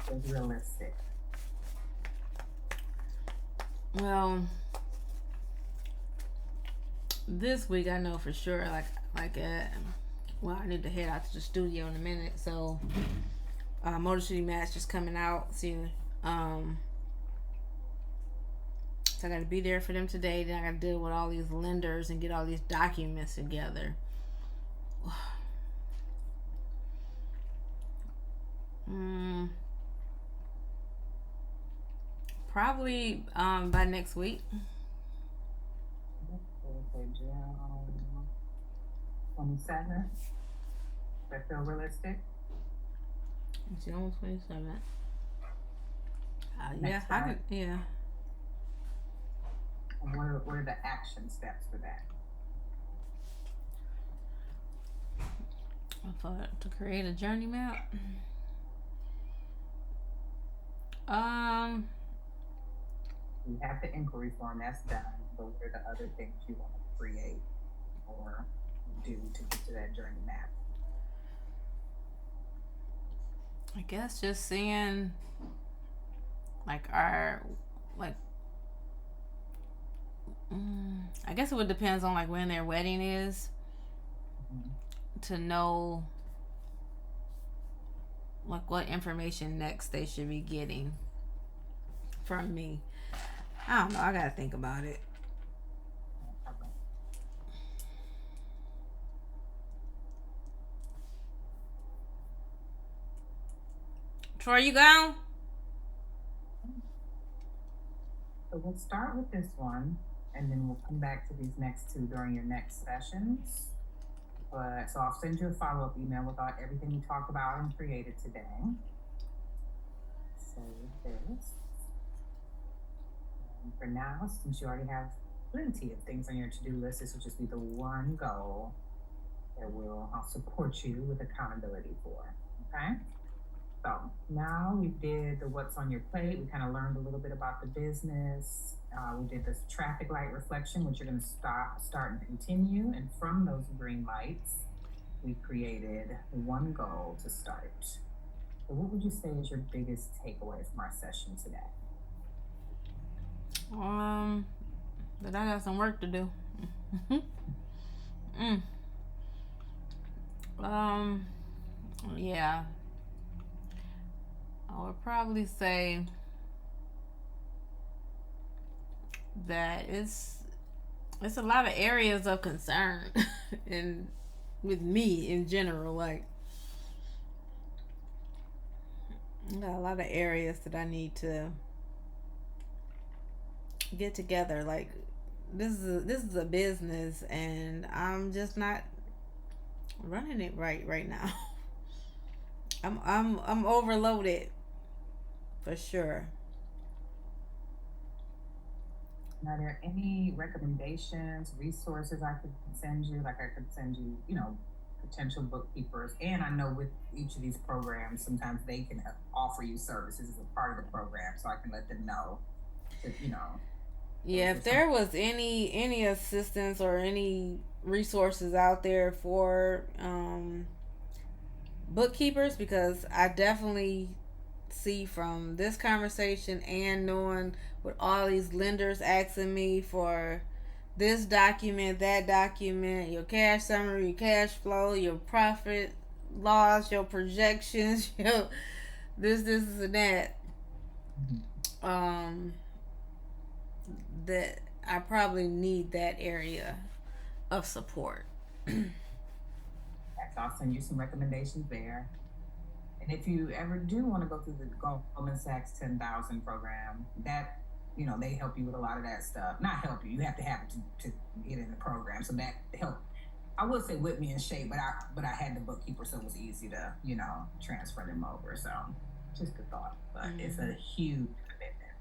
It's realistic. Well, this week I know for sure. Well, I need to head out to the studio in a minute. So, Motor City Match is coming out soon. So I got to be there for them today. Then I got to deal with all these lenders and get all these documents together. Probably by next week. 27th. That feel realistic? It's almost 27th. Yeah, yeah. And what are the action steps for that? To create a journey map. You have the inquiry form, that's done. But what are the other things you want to create or do to get to that journey map? I guess just seeing I guess it would depends on like when their wedding is to know like what information next they should be getting from me. I don't know. I gotta think about it. Troy, you gone? So we'll start with this one, and then we'll come back to these next two during your next sessions. But so I'll send you a follow-up email with everything we talked about and created today. Save this. And for now, since you already have plenty of things on your to-do list, this will just be the one goal that I'll support you with accountability for. Okay? So now we did the what's on your plate. We kind of learned a little bit about the business. We did this traffic light reflection, which you're going to start and continue. And from those green lights, we created one goal to start. So what would you say is your biggest takeaway from our session today? That I got some work to do. Yeah. I would probably say that it's a lot of areas of concern and with me in general, like I got a lot of areas that I need to get together. Like this is a business and I'm just not running it right now. I'm overloaded for sure. Are there any recommendations, resources I could send you? Like I could send you, potential bookkeepers. And I know with each of these programs, sometimes they can offer you services as a part of the program, so I can let them know that, Yeah, for if some. there was any assistance or any resources out there for bookkeepers, because I definitely see from this conversation and knowing with all these lenders asking me for this document, that document, your cash summary, your cash flow, your profit loss, your projections, your this, and that. Mhm. Um, that I probably need that area of support. So I'll send you some recommendations there. And if you ever do want to go through the Goldman Sachs 10,000 program, that, they help you with a lot of that stuff. Not help you, you have to have it to get in the program. So that help, I would say whip me in shape, but I had the bookkeeper, so it was easy to, transfer them over. So just a thought. But it's a huge commitment.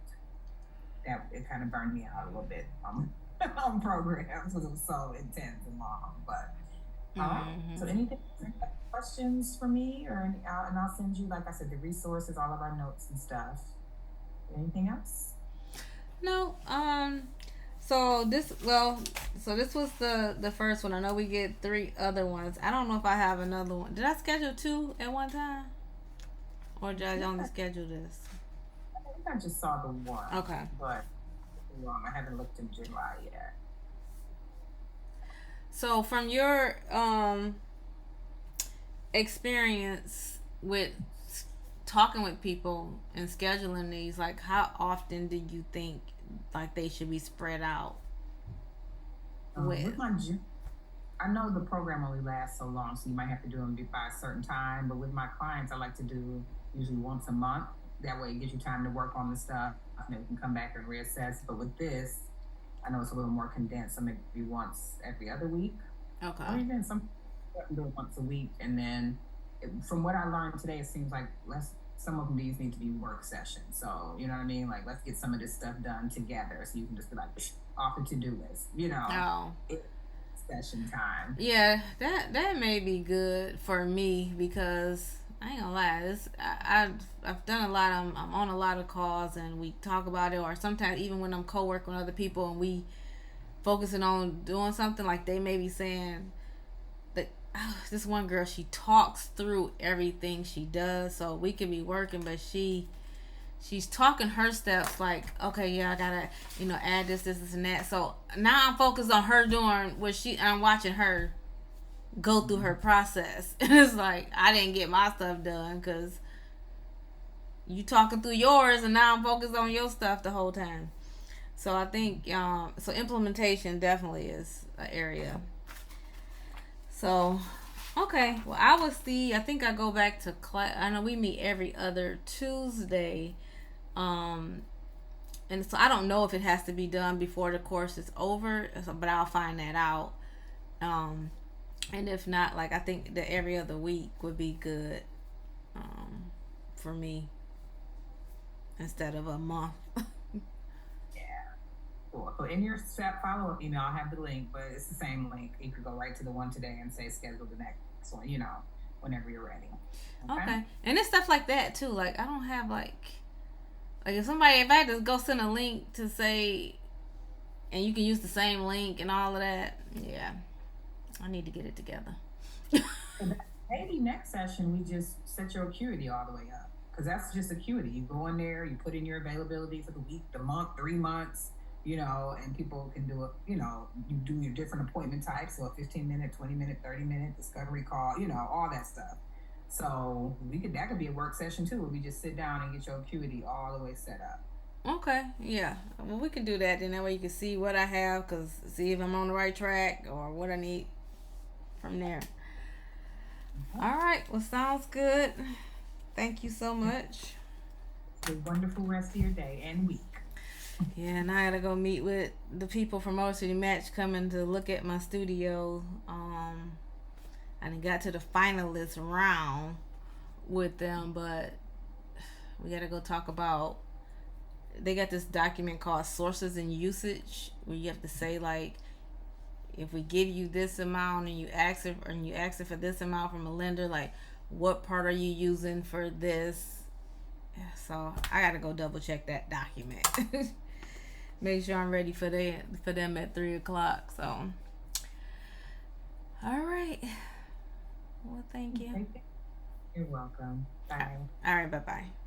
That it kind of burned me out a little bit on programs because it was so intense and long. But all right. So anything, any questions for me or and I'll send you, like I said, the resources, all of our notes and stuff. Anything else? No, so this well, so this was the first one. I know we get 3 other ones. I don't know if I have another one. Did I schedule 2 at one time, or did I only schedule this? I think I just saw the one, Okay. but I haven't looked in July yet. So from your experience with talking with people and scheduling these, like how often do you think like they should be spread out with? With my I know the program only lasts so long, so you might have to do them by a certain time. But with my clients, I like to do usually once a month. That way, it gives you time to work on the stuff, and then we can come back and reassess. But with this, I know it's a little more condensed, so maybe once every other week, or Okay. even some do it once a week. And then, from what I learned today, it seems like some of these need to be work sessions. So you know what I mean? Like, let's get some of this stuff done together, so you can just be like off the to-do list. Oh. Session time. Yeah, that may be good for me because I ain't gonna lie, I've done a lot. I'm on a lot of calls and we talk about it, or sometimes even when I'm co-working with other people and we focusing on doing something, like they may be saying that this one girl, she talks through everything she does, so we could be working, but she's talking her steps like, okay, yeah, I gotta, add this, and that. So now I'm focused on her doing what I'm watching her go through her process. And it's like, I didn't get my stuff done because you talking through yours, and now I'm focused on your stuff the whole time. So I think, so implementation definitely is an area. So, okay. Well, I will see. I think I go back to class. I know we meet every other Tuesday. Um, and so I don't know if it has to be done before the course is over, but I'll find that out. Um, and if not, like I think that every other week would be good for me instead of a month. Yeah. Cool. So in your follow up email, I'll have the link, but it's the same link. You could go right to the one today and say schedule the next one, whenever you're ready. Okay. And it's stuff like that too. Like I don't have like if I had to go send a link to say, and you can use the same link and all of that. Yeah, I need to get it together. Maybe next session we just set your acuity all the way up, because that's just acuity. You go in there, you put in your availability for the week, the month, 3 months, and people can do it. You do your different appointment types, so a 15-minute, 20-minute, 30-minute discovery call, all that stuff. So that could be a work session too, where we just sit down and get your acuity all the way set up. Okay, yeah. Well, we can do that. Then that way you can see what I have, see if I'm on the right track or what I need from there. All right. Well, sounds good. Thank you so much. A wonderful rest of your day and week. Yeah, and I gotta go meet with the people from Motor City Match coming to look at my studio. I got to the finalist round with them, but we gotta go talk about. They got this document called sources and usage, where you have to say like, if we give you this amount and you ask it for this amount from a lender, like what part are you using for this? So I gotta go double check that document. Make sure I'm ready for them at 3:00. So, all right. Well, thank you. You're welcome. Bye. All right. Bye bye.